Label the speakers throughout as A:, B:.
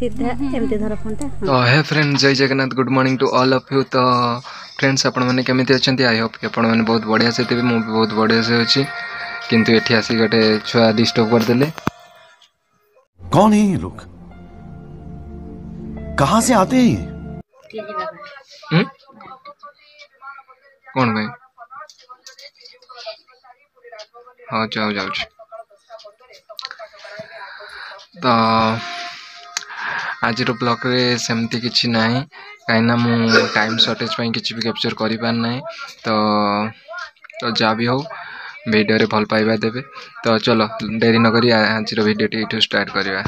A: सीधा एमती धर फोन टा।
B: तो हे फ्रेंड जय Jagannath good morning to all of you. तो फ्रेंड्स आपण मैंने केमिति अछंती आई होप कि आपण मैंने बहुत बढ़िया से थे मु भी बहुत बढ़िया से अछि किंतु एठी आसी गटे छुआ डिस्टर्ब कर देले।
C: कौन है ये लोग कहां से आते हैं
B: कौन भाई हाँ जाओ जाओ तो आज ब्लॉग रे सेमती किछि नाही कहीं मु टाइम शॉर्टेज पे किछि भी कैप्चर करि पार नाही। तो जा भी हो वीडियो रे भल पाइबा देबे। तो चलो देरी न करी आज वीडियो टी इठू स्टार्ट करबा।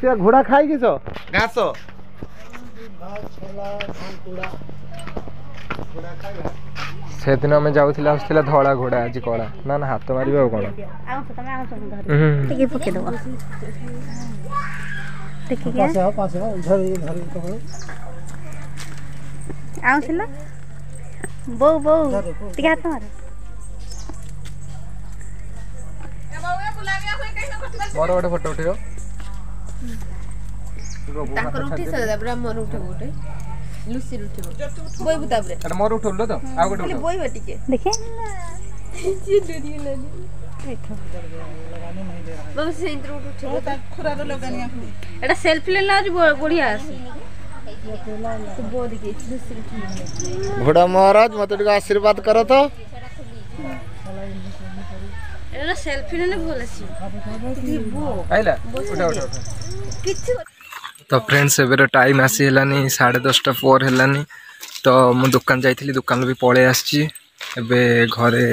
D: से घोड़ा खाई किस घास
B: से दिन में जाउथिला आस्थिला धोळा घोड़ा आज कळा ना ना हाथ मारिबा कोन
A: टिके पके दो टिके के
D: पास हो धर तो
A: आउथिला बो बो टिके हाथ मार
B: मोर गोटे फोटो उठियो
E: ताकर उठी सदा ब्रा मोर उठे गोटे लुसी उठिबो बोई बुता ब्रे
B: अरे मोर उठोलो तो आ गोटे उठो
E: बोई बटिके
A: देखे
E: जी डरी लानी देखो बाबू से इंट्रो उठिबो ता खुरारो लगानिया एटा सेल्फी लेला आज बढ़िया आसी तो बो देखि लुसी उठिबो
D: घोड़ा महाराज मत आशीर्वाद करो तो
E: एटा सेल्फी लेने भल आसी बो
B: आइला उठा उठा
E: किछु।
B: तो फ्रेंड्स एबेर टाइम आसी हेलानी 10:30 4 हेलानी। तो मु दुकान जाइथिली दुकान भी पळे आछि एबे घरे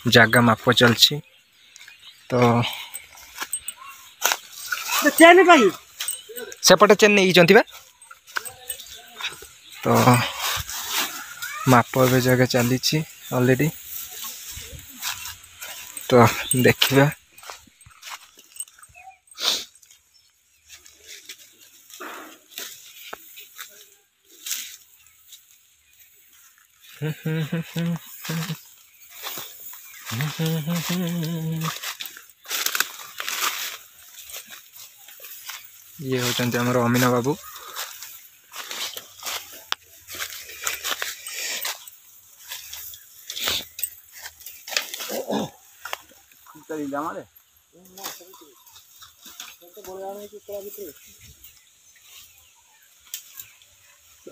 B: जागा माप चलछि। तो
D: चेन भाई
B: सेपटे चेन नहीं चंती बा। तो माप एबे जगह चलीछि ऑलरेडी। तो देखिबा ये होचंती हमर अमीना बाबू।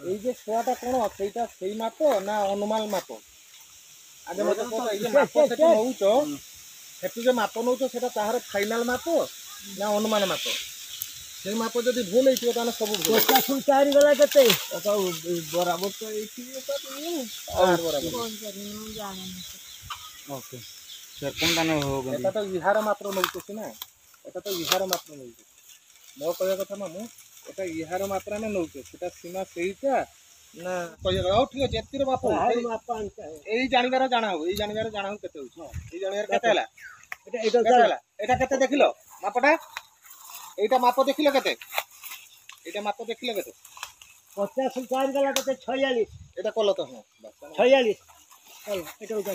D: ये छुआटा कौन सेटा सेई माप ना अनुमान माप आगे मत ये माप सेट नउचो सेटु जे माप नउचो सेटा ताहार फाइनल माप ना अनुमान माप से माप जदी भूल हेतियो ताने सब भूल 50 गला कते तो बराबर तो एथि और बराबर ओके सर कोन दाने हो गई एटा तो विहार मात्र नउचो सिना एटा तो विहार मात्र नउचो मो कहया कथा मामू एटा इहार मात्रा में नउचो सेटा सीमा सेईटा ना कहया हो ठीक है एतिर माप एई जानिबार जाना हो केते हो एई जानिबार केते हला एटा केते देखिलो मापटा एटा माप देखिलो केते एटा माप देखिलो केते 50 4 गला केते 46 एटा कोलो तो हां 46 चल एटा उठा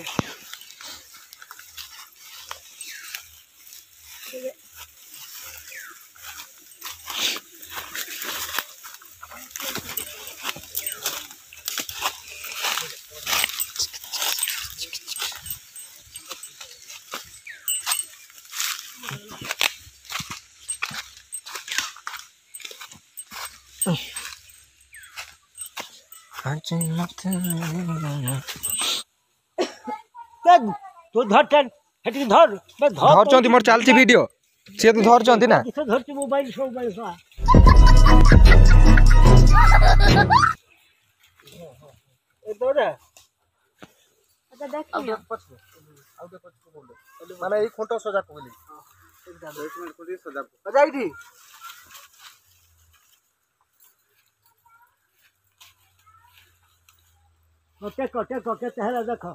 D: तो धर हेटी धर बे
B: धर चंती मोर चलती वीडियो से तो धर चंती ना
D: धर मोबाइल सा ए तोरा अच्छा देख अब पछ बोल माने ई खोटो सजा कहली एक 10 मिनट को सजा सजा इठी कटे केते हला देखो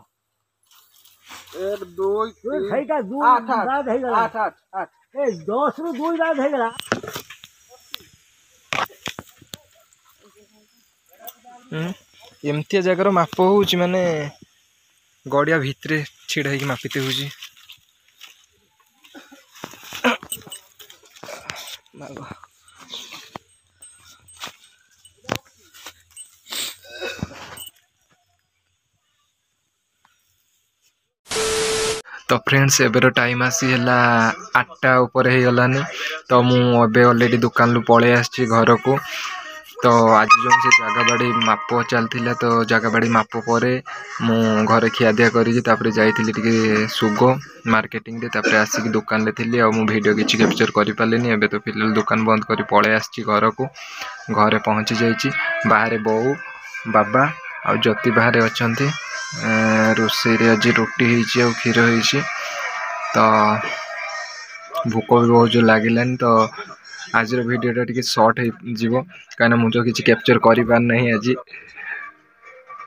D: 1 2 3 हेटा 2 दाद हे गला 8 ए 10 रु 2 दाद हे गला
B: एमती जगार माप हो माने गड़िया भितर छिड़ा होगी मापिते हो तो फ्रेंड्स एबेर टाइम आसी है 8टा ऊपर हो गलानी तो मुझे ऑलरेडी दुकान लु पलि आसी घर को तो आज जो से जगह बाड़ी माप चलता तो जगह बाड़ी माप पर घर खियादिया कर जाइए सुग मार्केटिंग रे तापर आसिक दुकान रे थी आ वीडियो किसी कैप्चर कर पारे एबे तो फिलहाल दुकान बंद कर पलि आसी घर को घरे पहुँची जाइए बाहर बोऊ बाबा आ ज्योति बाहर अच्छा रोषे आज रुटी हो क्षीर हो तो भोक भी बहुत जो लगे तो आज वीडियोटा टी सर्ट हो कहीं मुझे किसी कैप्चर कर पारना आज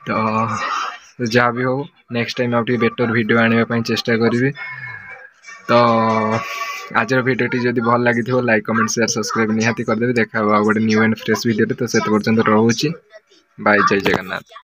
B: तो जहाँ भी हो नेक्स्ट टाइम आउ बेटर वीडियो आने चेष्टा करी तो आज वीडियोटी जब भल लगी लाइक कमेंट शेयर सब्सक्राइब निहाती करदेवी देखा गोटे न्यू एंड फ्रेश वीडियो तो से पर्यंत रोचे बाय जय जगन्नाथ।